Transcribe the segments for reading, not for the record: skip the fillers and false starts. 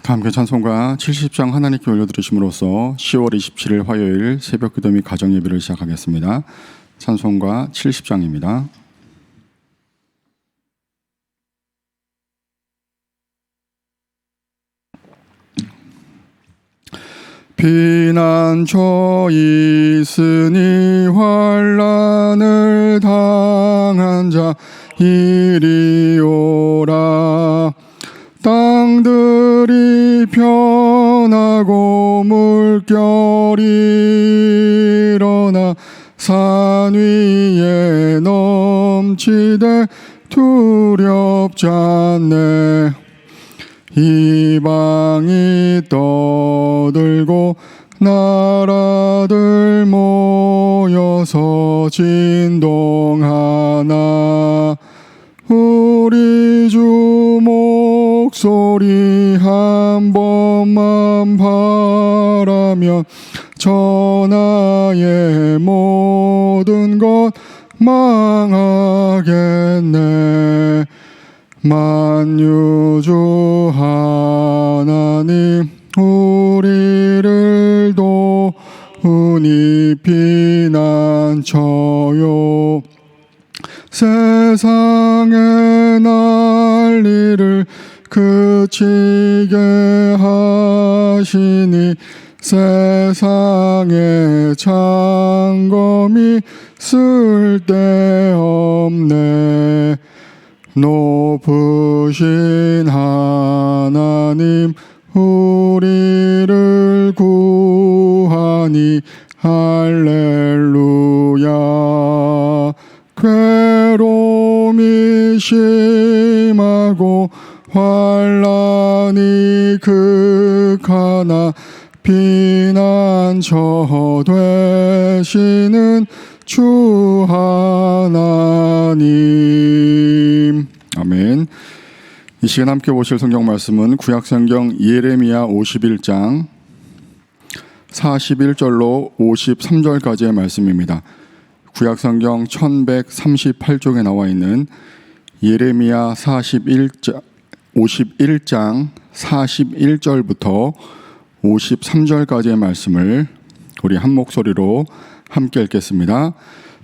함께 찬송가 70장 하나님께 올려드리심으로써 10월 27일 화요일 새벽 기도 및 가정 예배를 시작하겠습니다. 찬송가 70장입니다. 피난처 있으니 환난을 당한 자 이리 오라. 땅들이 편하고 물결이 일어나 산 위에 넘치되 두렵지 않네. 이방이 떠들고 나라들 모여서 진동하나 우리 주 목소리 한 번만 바라면 천하의 모든 것 망하겠네. 만유주 하나님 우리를 도우니 피난처요. 세상의 난리를 그치게 하시니 세상의 창검이 쓸데없네. 높으신 하나님 우리를 구하니 할렐루야. 괴로움이 심하고 환난이 극하나 피난처 되시는 주 하나님. 아멘. 이 시간 함께 보실 성경 말씀은 구약성경 예레미야 51장 41절로 53절까지의 말씀입니다. 구약성경 1138쪽에 나와 있는 예레미야 51장 41절부터 53절까지의 말씀을 우리 한 목소리로 함께 읽겠습니다.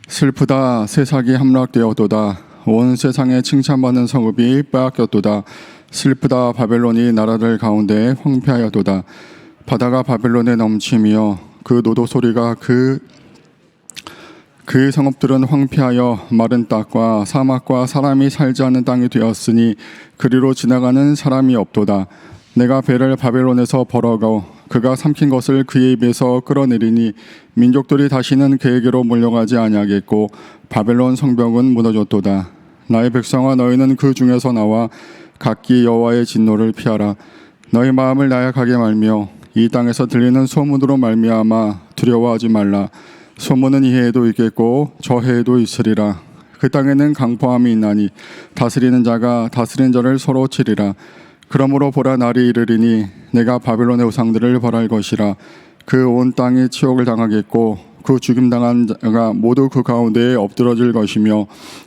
슬프다 세상이 함락되었도다. 온 세상에 칭찬받는 성읍이 빼앗겼도다. 슬프다 바벨론이 나라들 가운데 황폐하였도다. 바다가 바벨론에 넘치며 그 노도 소리가 그 성읍들은 황폐하여 마른 땅과 사막과 사람이 살지 않는 땅이 되었으니 그리로 지나가는 사람이 없도다. 내가 배를 바벨론에서 벌어가고 그가 삼킨 것을 그의 입에서 끌어내리니 민족들이 다시는 그에게로 몰려가지 아니하겠고 바벨론 성벽은 무너졌도다. 나의 백성아 너희는 그 중에서 나와 각기 여호와의 진노를 피하라. 너희 마음을 나약하게 말며 이 땅에서 들리는 소문으로 말미암아 두려워하지 말라. 소문은 이 해에도 있겠고 저 해에도 있으리라. 그 땅에는 강포함이 있나니 다스리는 자가 다스리는 자를 서로 치리라. 그러므로 보라 날이 이르리니 내가 바벨론의 우상들을 벌할 것이라. 그 온 땅이 치욕을 당하겠고 그 죽임당한 자가 모두 그 가운데에 엎드러질 것이며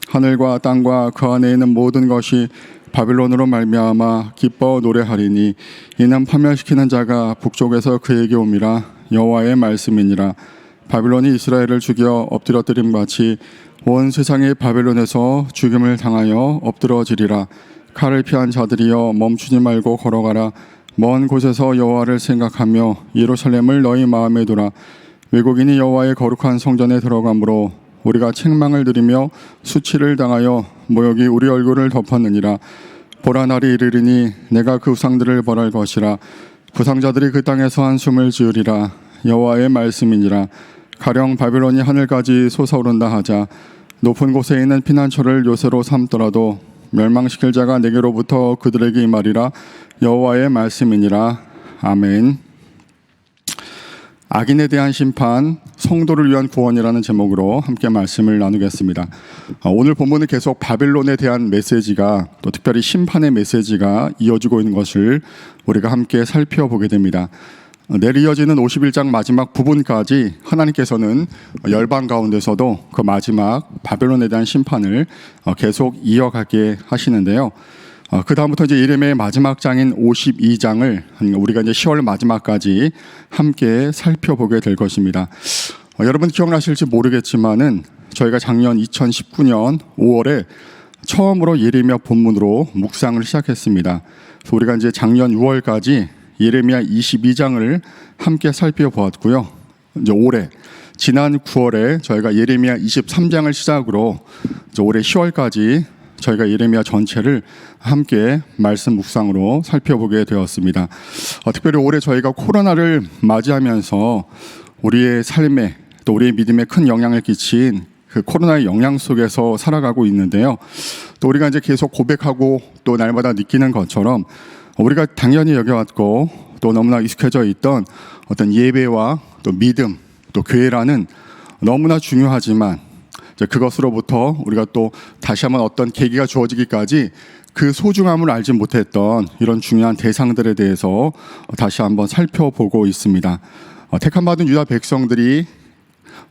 하늘과 땅과 그 안에 있는 모든 것이 바벨론으로 말미암아 기뻐 노래하리니 이는 파멸시키는 자가 북쪽에서 그에게 옴이라. 여호와의 말씀이니라. 바벨론이 이스라엘을 죽여 엎드러뜨림 같이 온 세상이 바벨론에서 죽임을 당하여 엎드러지리라. 칼을 피한 자들이여 멈추지 말고 걸어가라. 먼 곳에서 여호와를 생각하며 예루살렘을 너희 마음에 두라. 외국인이 여호와의 거룩한 성전에 들어가므로 우리가 책망을 들이며 수치를 당하여 모욕이 우리 얼굴을 덮었느니라. 보라 날이 이르리니 내가 그 우상들을 벌할 것이라. 부상자들이 그 땅에서 한숨을 지으리라. 여호와의 말씀이니라. 가령 바벨론이 하늘까지 솟아오른다 하자 높은 곳에 있는 피난처를 요새로 삼더라도 멸망시킬 자가 내게로부터 그들에게 임하리라. 여호와의 말씀이니라. 아멘. 악인에 대한 심판, 성도를 위한 구원이라는 제목으로 함께 말씀을 나누겠습니다. 오늘 본문은 계속 바벨론에 대한 메시지가, 또 특별히 심판의 메시지가 이어지고 있는 것을 우리가 함께 살펴보게 됩니다. 내일 이어지는 51장 마지막 부분까지 하나님께서는 열방 가운데서도 그 마지막 바벨론에 대한 심판을 계속 이어가게 하시는데요. 그 다음부터 이제 예레미야의 마지막 장인 52장을 우리가 이제 10월 마지막까지 함께 살펴보게 될 것입니다. 여러분 기억나실지 모르겠지만은 저희가 작년 2019년 5월에 처음으로 예레미야 본문으로 묵상을 시작했습니다. 그래서 우리가 이제 작년 6월까지 예레미야 22장을 함께 살펴보았고요. 이제 올해 지난 9월에 저희가 예레미야 23장을 시작으로 이제 올해 10월까지 저희가 예레미야 전체를 함께 말씀 묵상으로 살펴보게 되었습니다. 특별히 올해 저희가 코로나를 맞이하면서 우리의 삶에 또 우리의 믿음에 큰 영향을 끼친 그 코로나의 영향 속에서 살아가고 있는데요. 또 우리가 이제 계속 고백하고 또 날마다 느끼는 것처럼 우리가 당연히 여겨왔고 또 너무나 익숙해져 있던 어떤 예배와 또 믿음 또 교회라는 너무나 중요하지만 그것으로부터 우리가 또 다시 한번 어떤 계기가 주어지기까지 그 소중함을 알지 못했던 이런 중요한 대상들에 대해서 다시 한번 살펴보고 있습니다. 택함받은 유다 백성들이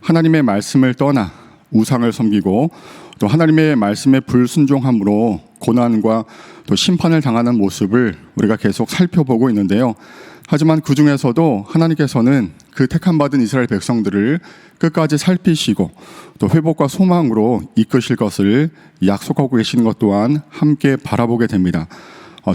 하나님의 말씀을 떠나 우상을 섬기고 또 하나님의 말씀에 불순종함으로 고난과 또 심판을 당하는 모습을 우리가 계속 살펴보고 있는데요. 하지만 그 중에서도 하나님께서는 그 택함받은 이스라엘 백성들을 끝까지 살피시고 또 회복과 소망으로 이끄실 것을 약속하고 계시는 것 또한 함께 바라보게 됩니다.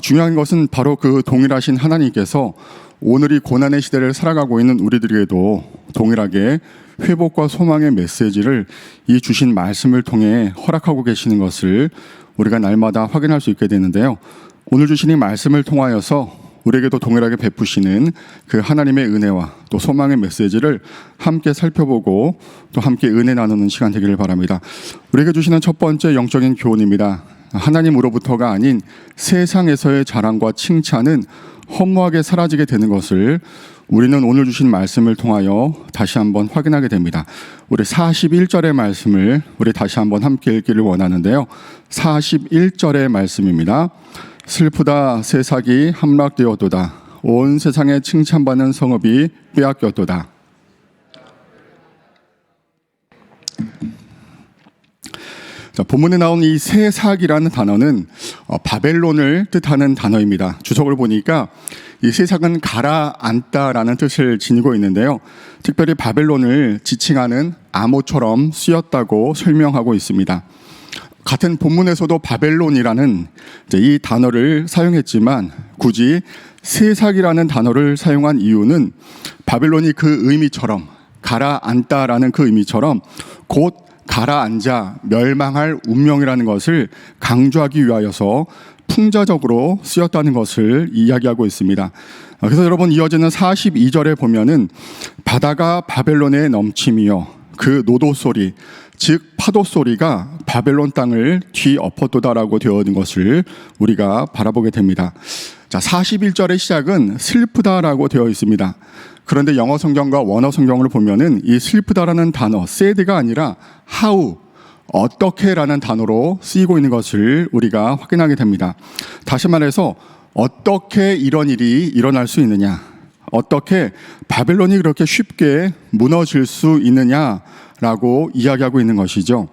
중요한 것은 바로 그 동일하신 하나님께서 오늘 이 고난의 시대를 살아가고 있는 우리들에게도 동일하게 회복과 소망의 메시지를 이 주신 말씀을 통해 허락하고 계시는 것을 우리가 날마다 확인할 수 있게 되는데요. 오늘 주신 이 말씀을 통하여서 우리에게도 동일하게 베푸시는 그 하나님의 은혜와 또 소망의 메시지를 함께 살펴보고 또 함께 은혜 나누는 시간 되기를 바랍니다. 우리에게 주시는 첫 번째 영적인 교훈입니다. 하나님으로부터가 아닌 세상에서의 자랑과 칭찬은 허무하게 사라지게 되는 것을 우리는 오늘 주신 말씀을 통하여 다시 한번 확인하게 됩니다. 우리 41절의 말씀을 우리 다시 한번 함께 읽기를 원하는데요. 41절의 말씀입니다. 슬프다 세상이 함락되었도다. 온 세상에 칭찬받는 성읍이 빼앗겼도다. 자, 본문에 나온 이 세삭이라는 단어는 바벨론을 뜻하는 단어입니다. 주석을 보니까 이 세삭은 가라앉다라는 뜻을 지니고 있는데요. 특별히 바벨론을 지칭하는 암호처럼 쓰였다고 설명하고 있습니다. 같은 본문에서도 바벨론이라는 이 단어를 사용했지만 굳이 세삭이라는 단어를 사용한 이유는 바벨론이 그 의미처럼 가라앉다라는 그 의미처럼 곧 가라앉아 멸망할 운명이라는 것을 강조하기 위하여서 풍자적으로 쓰였다는 것을 이야기하고 있습니다. 그래서 여러분 이어지는 42절에 보면은 바다가 바벨론에 넘침이요 그 노도 소리 즉 파도 소리가 바벨론 땅을 뒤엎었도다라고 되어 있는 것을 우리가 바라보게 됩니다. 자, 41절의 시작은 슬프다라고 되어 있습니다. 그런데 영어 성경과 원어 성경을 보면은 이 슬프다라는 단어, sad가 아니라 how, 어떻게라는 단어로 쓰이고 있는 것을 우리가 확인하게 됩니다. 다시 말해서 어떻게 이런 일이 일어날 수 있느냐, 어떻게 바벨론이 그렇게 쉽게 무너질 수 있느냐라고 이야기하고 있는 것이죠.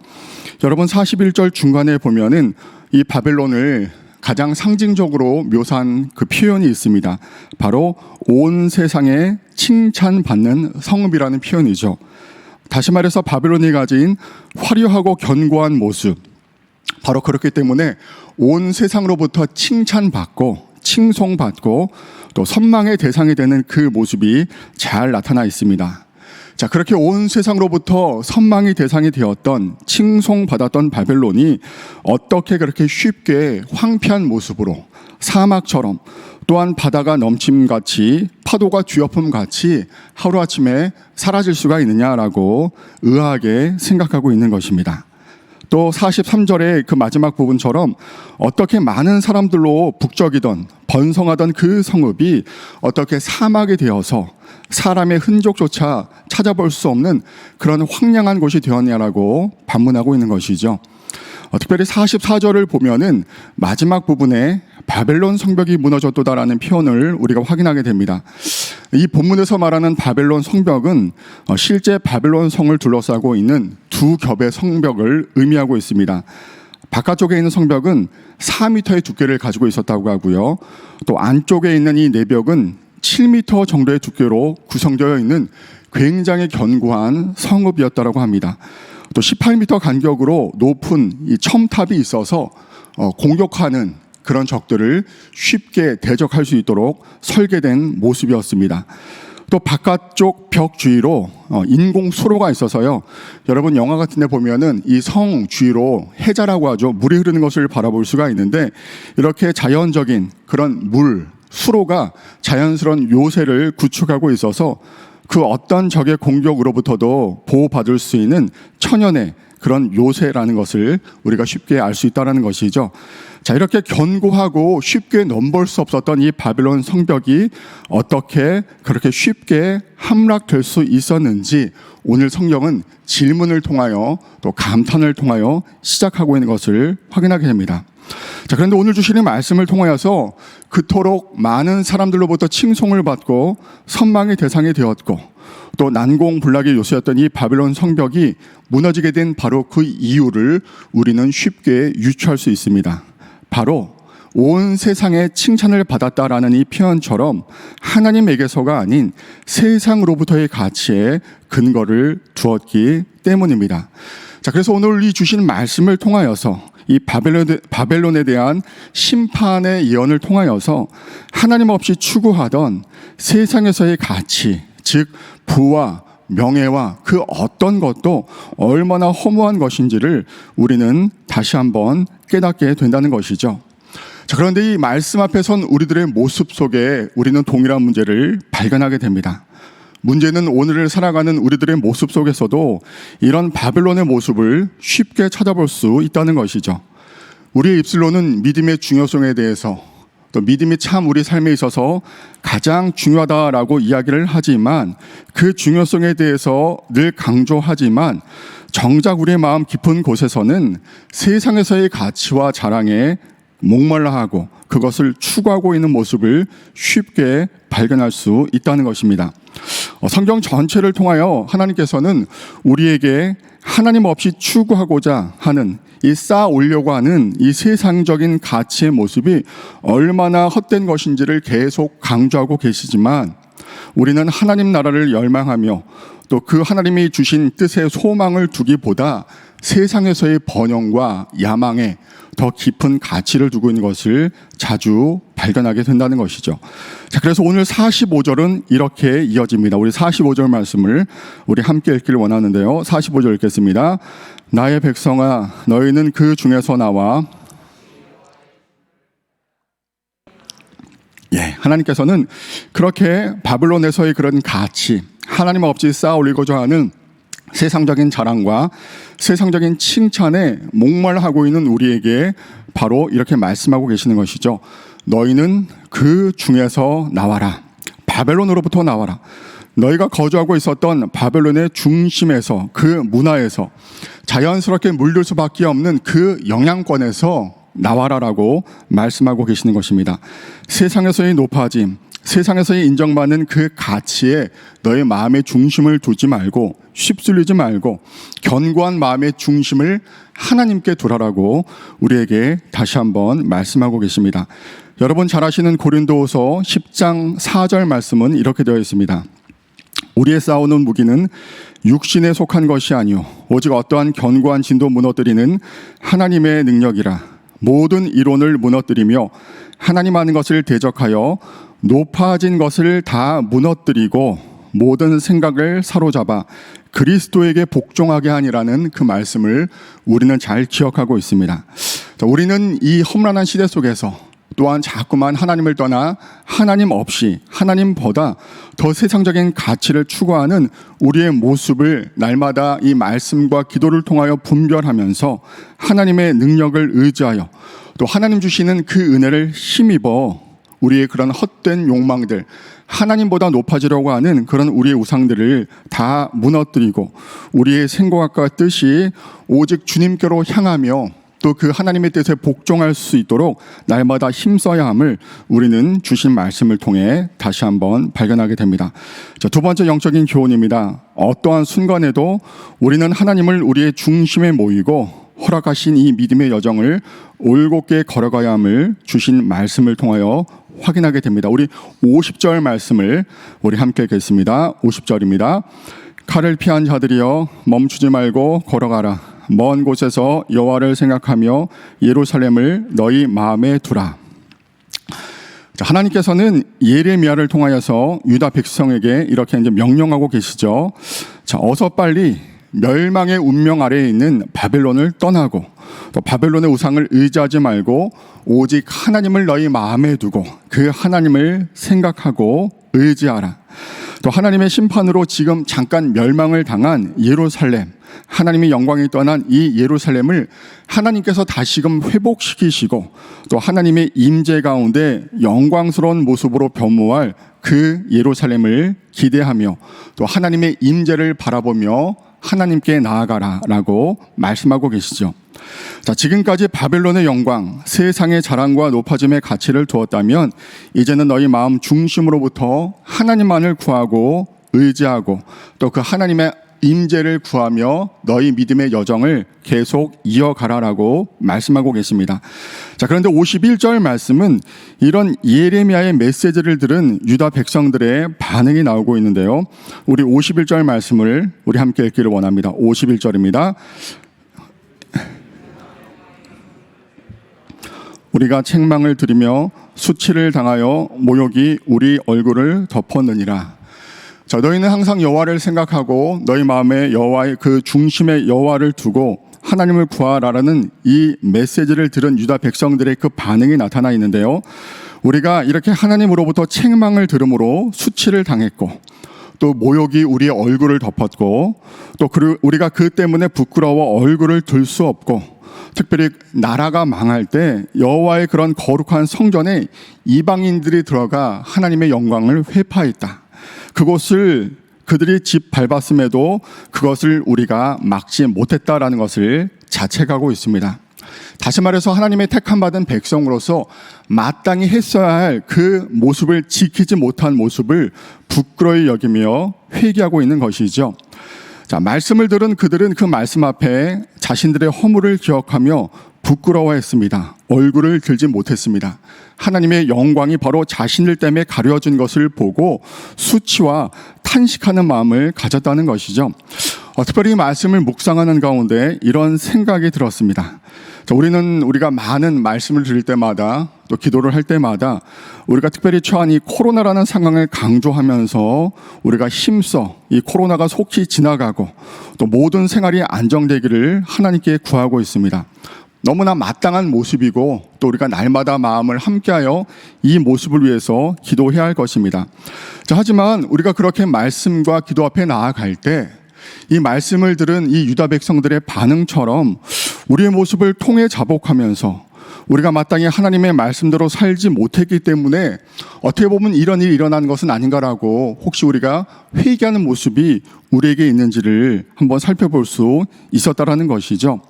여러분 41절 중간에 보면은 이 바벨론을 가장 상징적으로 묘사한 그 표현이 있습니다. 바로 온 세상에 칭찬받는 성읍이라는 표현이죠. 다시 말해서 바벨론이 가진 화려하고 견고한 모습, 바로 그렇기 때문에 온 세상으로부터 칭찬받고 칭송받고 또 선망의 대상이 되는 그 모습이 잘 나타나 있습니다. 자, 그렇게 온 세상으로부터 선망의 대상이 되었던 칭송받았던 바벨론이 어떻게 그렇게 쉽게 황폐한 모습으로 사막처럼 또한 바다가 넘침같이 파도가 뒤엎음같이 하루아침에 사라질 수가 있느냐라고 의아하게 생각하고 있는 것입니다. 또 43절의 그 마지막 부분처럼 어떻게 많은 사람들로 북적이던 번성하던 그 성읍이 어떻게 사막이 되어서 사람의 흔적조차 찾아볼 수 없는 그런 황량한 곳이 되었냐라고 반문하고 있는 것이죠. 특별히 44절을 보면은 마지막 부분에 바벨론 성벽이 무너졌도다라는 표현을 우리가 확인하게 됩니다. 이 본문에서 말하는 바벨론 성벽은 실제 바벨론 성을 둘러싸고 있는 두 겹의 성벽을 의미하고 있습니다. 바깥쪽에 있는 성벽은 4m의 두께를 가지고 있었다고 하고요. 또 안쪽에 있는 이 내벽은 7m 정도의 두께로 구성되어 있는 굉장히 견고한 성읍이었다고 합니다. 또 18m 간격으로 높은 이 첨탑이 있어서 공격하는 그런 적들을 쉽게 대적할 수 있도록 설계된 모습이었습니다. 또 바깥쪽 벽 주위로 인공 수로가 있어서요. 여러분 영화 같은 데 보면은 이 성 주위로 해자라고 하죠. 물이 흐르는 것을 바라볼 수가 있는데 이렇게 자연적인 그런 수로가 자연스러운 요새를 구축하고 있어서 그 어떤 적의 공격으로부터도 보호받을 수 있는 천연의 그런 요새라는 것을 우리가 쉽게 알 수 있다는 것이죠. 자, 이렇게 견고하고 쉽게 넘볼 수 없었던 이 바벨론 성벽이 어떻게 그렇게 쉽게 함락될 수 있었는지 오늘 성경은 질문을 통하여 또 감탄을 통하여 시작하고 있는 것을 확인하게 됩니다. 자, 그런데 오늘 주시는 말씀을 통하여서 그토록 많은 사람들로부터 칭송을 받고 선망의 대상이 되었고 또 난공불락의 요새였던 이 바벨론 성벽이 무너지게 된 바로 그 이유를 우리는 쉽게 유추할 수 있습니다. 바로 온 세상의 칭찬을 받았다라는 이 표현처럼 하나님에게서가 아닌 세상으로부터의 가치에 근거를 두었기 때문입니다. 자, 그래서 오늘 이 주신 말씀을 통하여서 이 바벨론에 대한 심판의 예언을 통하여서 하나님 없이 추구하던 세상에서의 가치, 즉 부와 명예와 그 어떤 것도 얼마나 허무한 것인지를 우리는 다시 한번 깨닫게 된다는 것이죠. 자, 그런데 이 말씀 앞에 선 우리들의 모습 속에 우리는 동일한 문제를 발견하게 됩니다. 문제는 오늘을 살아가는 우리들의 모습 속에서도 이런 바벨론의 모습을 쉽게 찾아볼 수 있다는 것이죠. 우리의 입술로는 믿음의 중요성에 대해서 또 믿음이 참 우리 삶에 있어서 가장 중요하다라고 이야기를 하지만 그 중요성에 대해서 늘 강조하지만 정작 우리의 마음 깊은 곳에서는 세상에서의 가치와 자랑에 목말라하고 그것을 추구하고 있는 모습을 쉽게 발견할 수 있다는 것입니다. 성경 전체를 통하여 하나님께서는 우리에게 하나님 없이 추구하고자 하는 이 쌓아 올려고 하는 이 세상적인 가치의 모습이 얼마나 헛된 것인지를 계속 강조하고 계시지만 우리는 하나님 나라를 열망하며 또 그 하나님이 주신 뜻의 소망을 두기보다 세상에서의 번영과 야망에 더 깊은 가치를 두고 있는 것을 자주 발견하게 된다는 것이죠. 자, 그래서 오늘 45절은 이렇게 이어집니다. 우리 45절 말씀을 우리 함께 읽기를 원하는데요. 45절 읽겠습니다. 나의 백성아, 너희는 그 중에서 나와. 하나님께서는 그렇게 바벨론에서의 그런 가치, 하나님 없이 쌓아 올리고자 하는 세상적인 자랑과 세상적인 칭찬에 목말하고 있는 우리에게 바로 이렇게 말씀하고 계시는 것이죠. 너희는 그 중에서 나와라. 바벨론으로부터 나와라. 너희가 거주하고 있었던 바벨론의 중심에서, 그 문화에서 자연스럽게 물들 수밖에 없는 그 영향권에서 나와라라고 말씀하고 계시는 것입니다. 세상에서의 높아짐, 세상에서의 인정받는 그 가치에 너의 마음의 중심을 두지 말고 휩쓸리지 말고 견고한 마음의 중심을 하나님께 두라라고 우리에게 다시 한번 말씀하고 계십니다. 여러분 잘 아시는 고린도후서 10장 4절 말씀은 이렇게 되어 있습니다. 우리의 싸우는 무기는 육신에 속한 것이 아니요 오직 어떠한 견고한 진도 무너뜨리는 하나님의 능력이라. 모든 이론을 무너뜨리며 하나님 아는 것을 대적하여 높아진 것을 다 무너뜨리고 모든 생각을 사로잡아 그리스도에게 복종하게 하니라는 그 말씀을 우리는 잘 기억하고 있습니다. 우리는 이 험난한 시대 속에서 또한 자꾸만 하나님을 떠나 하나님 없이 하나님보다 더 세상적인 가치를 추구하는 우리의 모습을 날마다 이 말씀과 기도를 통하여 분별하면서 하나님의 능력을 의지하여 또 하나님 주시는 그 은혜를 힘입어 우리의 그런 헛된 욕망들, 하나님보다 높아지려고 하는 그런 우리의 우상들을 다 무너뜨리고 우리의 생각과 뜻이 오직 주님께로 향하며 또 그 하나님의 뜻에 복종할 수 있도록 날마다 힘써야 함을 우리는 주신 말씀을 통해 다시 한번 발견하게 됩니다. 자, 두 번째 영적인 교훈입니다. 어떠한 순간에도 우리는 하나님을 우리의 중심에 모이고 허락하신 이 믿음의 여정을 올곧게 걸어가야 함을 주신 말씀을 통하여 확인하게 됩니다. 우리 50절 말씀을 우리 함께 읽겠습니다. 50절입니다. 칼을 피한 자들이여 멈추지 말고 걸어가라. 먼 곳에서 여호와를 생각하며 예루살렘을 너희 마음에 두라. 하나님께서는 예레미야를 통하여서 유다 백성에게 이렇게 이제 명령하고 계시죠. 자, 어서 빨리 멸망의 운명 아래에 있는 바벨론을 떠나고 또 바벨론의 우상을 의지하지 말고 오직 하나님을 너희 마음에 두고 그 하나님을 생각하고 의지하라. 또 하나님의 심판으로 지금 잠깐 멸망을 당한 예루살렘, 하나님의 영광이 떠난 이 예루살렘을 하나님께서 다시금 회복시키시고 또 하나님의 임재 가운데 영광스러운 모습으로 변모할 그 예루살렘을 기대하며 또 하나님의 임재를 바라보며 하나님께 나아가라라고 말씀하고 계시죠. 자, 지금까지 바벨론의 영광, 세상의 자랑과 높아짐의 가치를 두었다면 이제는 너희 마음 중심으로부터 하나님만을 구하고 의지하고 또 그 하나님의 임재를 구하며 너희 믿음의 여정을 계속 이어가라라고 말씀하고 계십니다. 자, 그런데 51절 말씀은 이런 예레미야의 메시지를 들은 유다 백성들의 반응이 나오고 있는데요. 우리 51절 말씀을 우리 함께 읽기를 원합니다. 51절입니다. 우리가 책망을 들이며 수치를 당하여 모욕이 우리 얼굴을 덮었느니라. 자, 너희는 항상 여호와를 생각하고 너희 마음에 여호와의 그 중심에 여호와를 두고 하나님을 구하라라는 이 메시지를 들은 유다 백성들의 그 반응이 나타나 있는데요. 우리가 이렇게 하나님으로부터 책망을 들음으로 수치를 당했고 또 모욕이 우리의 얼굴을 덮었고 또 우리가 그 때문에 부끄러워 얼굴을 들 수 없고 특별히 나라가 망할 때 여호와의 그런 거룩한 성전에 이방인들이 들어가 하나님의 영광을 회파했다. 그곳을 그들이 집 밟았음에도 그것을 우리가 막지 못했다라는 것을 자책하고 있습니다. 다시 말해서 하나님의 택함받은 백성으로서 마땅히 했어야 할 그 모습을 지키지 못한 모습을 부끄러이 여기며 회개하고 있는 것이죠. 자, 말씀을 들은 그들은 그 말씀 앞에 자신들의 허물을 기억하며 부끄러워했습니다. 얼굴을 들지 못했습니다. 하나님의 영광이 바로 자신들 때문에 가려진 것을 보고 수치와 탄식하는 마음을 가졌다는 것이죠. 특별히 말씀을 묵상하는 가운데 이런 생각이 들었습니다. 자, 우리가 많은 말씀을 들을 때마다 또 기도를 할 때마다 우리가 특별히 처한 이 코로나라는 상황을 강조하면서 우리가 힘써 이 코로나가 속히 지나가고 또 모든 생활이 안정되기를 하나님께 구하고 있습니다. 너무나 마땅한 모습이고 또 우리가 날마다 마음을 함께하여 이 모습을 위해서 기도해야 할 것입니다. 자, 하지만 우리가 그렇게 말씀과 기도 앞에 나아갈 때 이 말씀을 들은 이 유다 백성들의 반응처럼 우리의 모습을 통해 자복하면서 우리가 마땅히 하나님의 말씀대로 살지 못했기 때문에 어떻게 보면 이런 일이 일어난 것은 아닌가라고 혹시 우리가 회개하는 모습이 우리에게 있는지를 한번 살펴볼 수 있었다라는 것이죠.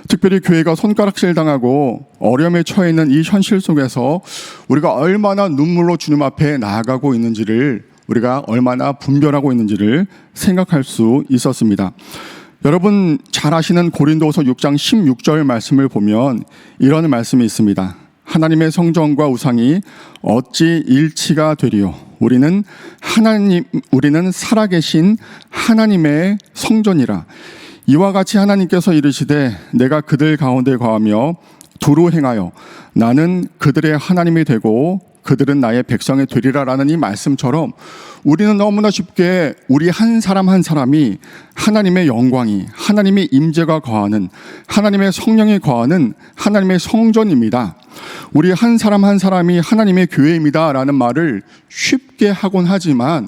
특별히 교회가 손가락질 당하고 어려움에 처해 있는 이 현실 속에서 우리가 얼마나 눈물로 주님 앞에 나아가고 있는지를 우리가 얼마나 분별하고 있는지를 생각할 수 있었습니다. 여러분 잘 아시는 고린도후서 6장 16절 말씀을 보면 이런 말씀이 있습니다. 하나님의 성전과 우상이 어찌 일치가 되리요? 우리는 살아계신 하나님의 성전이라. 이와 같이 하나님께서 이르시되 내가 그들 가운데 거하며 두루 행하여 나는 그들의 하나님이 되고 그들은 나의 백성이 되리라라는 이 말씀처럼 우리는 너무나 쉽게 우리 한 사람 한 사람이 하나님의 영광이 하나님의 임재가 거하는 하나님의 성령이 거하는 하나님의 성전입니다. 우리 한 사람 한 사람이 하나님의 교회입니다 라는 말을 쉽게 하곤 하지만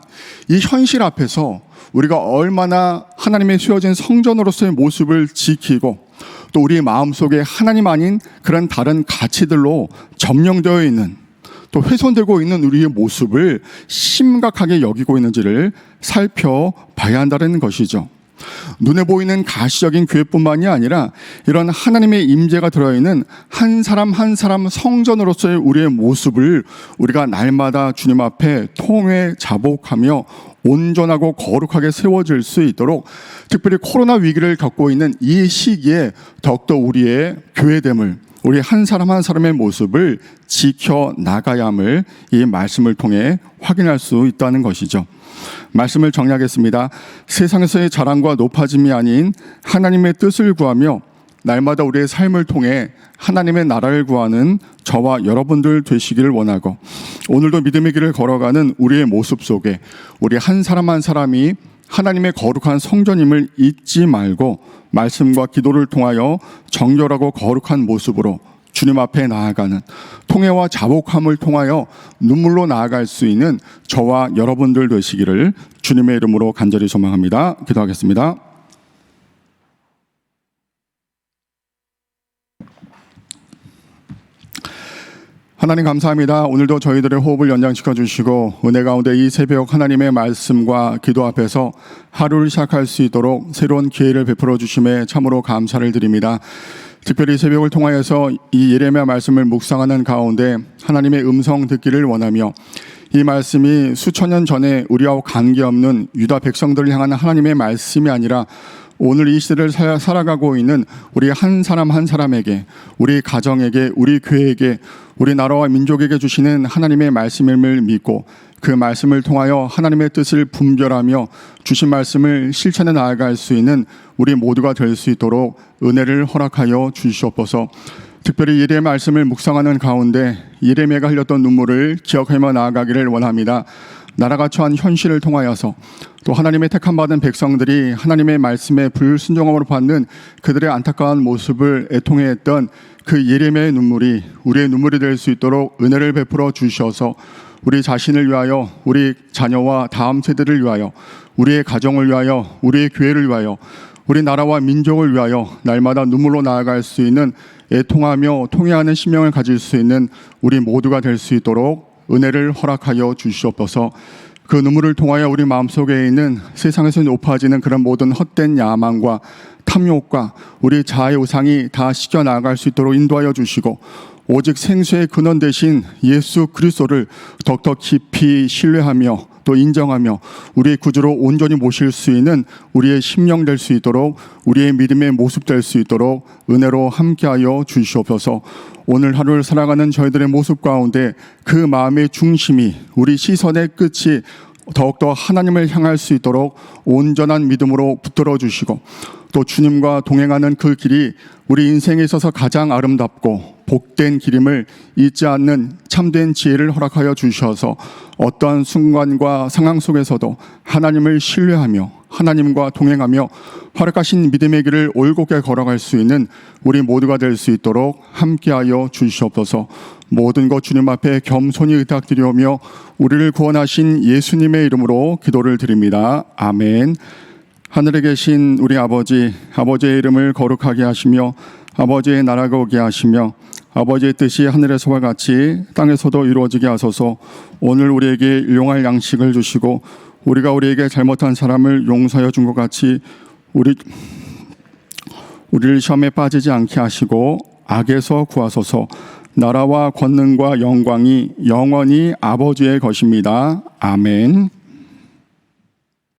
이 현실 앞에서 우리가 얼마나 하나님의 세워진 성전으로서의 모습을 지키고 또 우리의 마음속에 하나님 아닌 그런 다른 가치들로 점령되어 있는 또 훼손되고 있는 우리의 모습을 심각하게 여기고 있는지를 살펴봐야 한다는 것이죠. 눈에 보이는 가시적인 교회뿐만이 아니라 이런 하나님의 임재가 들어있는 한 사람 한 사람 성전으로서의 우리의 모습을 우리가 날마다 주님 앞에 통회 자복하며 온전하고 거룩하게 세워질 수 있도록 특별히 코로나 위기를 겪고 있는 이 시기에 더욱더 우리의 교회됨을, 우리 한 사람 한 사람의 모습을 지켜나가야 함을 이 말씀을 통해 확인할 수 있다는 것이죠. 말씀을 정리하겠습니다. 세상에서의 자랑과 높아짐이 아닌 하나님의 뜻을 구하며 날마다 우리의 삶을 통해 하나님의 나라를 구하는 저와 여러분들 되시기를 원하고, 오늘도 믿음의 길을 걸어가는 우리의 모습 속에 우리 한 사람 한 사람이 하나님의 거룩한 성전임을 잊지 말고 말씀과 기도를 통하여 정결하고 거룩한 모습으로 주님 앞에 나아가는, 통회와 자복함을 통하여 눈물로 나아갈 수 있는 저와 여러분들 되시기를 주님의 이름으로 간절히 소망합니다. 기도하겠습니다. 하나님 감사합니다. 오늘도 저희들의 호흡을 연장시켜 주시고 은혜 가운데 이 새벽 하나님의 말씀과 기도 앞에서 하루를 시작할 수 있도록 새로운 기회를 베풀어 주심에 참으로 감사를 드립니다. 특별히 새벽을 통하여서 이 예레미야 말씀을 묵상하는 가운데 하나님의 음성 듣기를 원하며, 이 말씀이 수천 년 전에 우리와 관계없는 유다 백성들을 향한 하나님의 말씀이 아니라 오늘 이 시대를 살아가고 있는 우리 한 사람 한 사람에게, 우리 가정에게, 우리 교회에게, 우리 나라와 민족에게 주시는 하나님의 말씀임을 믿고 그 말씀을 통하여 하나님의 뜻을 분별하며 주신 말씀을 실천해 나아갈 수 있는 우리 모두가 될 수 있도록 은혜를 허락하여 주시옵소서. 특별히 예레미야 말씀을 묵상하는 가운데 예레미야가 흘렸던 눈물을 기억하며 나아가기를 원합니다. 나라가 처한 현실을 통하여서 또 하나님의 택함 받은 백성들이 하나님의 말씀에 불순종함으로 받는 그들의 안타까운 모습을 애통해했던 그 예레미야의 눈물이 우리의 눈물이 될 수 있도록 은혜를 베풀어 주셔서 우리 자신을 위하여, 우리 자녀와 다음 세대를 위하여, 우리의 가정을 위하여, 우리의 교회를 위하여, 우리 나라와 민족을 위하여 날마다 눈물로 나아갈 수 있는 애통하며 통회하는 심령을 가질 수 있는 우리 모두가 될 수 있도록 은혜를 허락하여 주시옵소서. 그 눈물을 통하여 우리 마음속에 있는 세상에서 높아지는 그런 모든 헛된 야망과 탐욕과 우리 자아의 우상이 다 씻겨나갈 수 있도록 인도하여 주시고, 오직 생수의 근원 되신 예수 그리스도를 더욱더 깊이 신뢰하며 또 인정하며 우리의 구주로 온전히 모실 수 있는 우리의 심령 될 수 있도록, 우리의 믿음의 모습 될 수 있도록 은혜로 함께하여 주시옵소서. 오늘 하루를 살아가는 저희들의 모습 가운데 그 마음의 중심이, 우리 시선의 끝이 더욱더 하나님을 향할 수 있도록 온전한 믿음으로 붙들어 주시고, 또 주님과 동행하는 그 길이 우리 인생에 있어서 가장 아름답고 복된 길임을 잊지 않는 참된 지혜를 허락하여 주셔서 어떠한 순간과 상황 속에서도 하나님을 신뢰하며 하나님과 동행하며 허락하신 믿음의 길을 올곧게 걸어갈 수 있는 우리 모두가 될 수 있도록 함께하여 주시옵소서. 모든 것 주님 앞에 겸손히 의탁드리오며 우리를 구원하신 예수님의 이름으로 기도를 드립니다. 아멘. 하늘에 계신 우리 아버지, 아버지의 이름을 거룩하게 하시며 아버지의 나라가 오게 하시며 아버지의 뜻이 하늘에서와 같이 땅에서도 이루어지게 하소서. 오늘 우리에게 일용할 양식을 주시고 우리가 우리에게 잘못한 사람을 용서하여 준 것 같이 우리를 시험에 빠지지 않게 하시고 악에서 구하소서. 나라와 권능과 영광이 영원히 아버지의 것입니다. 아멘.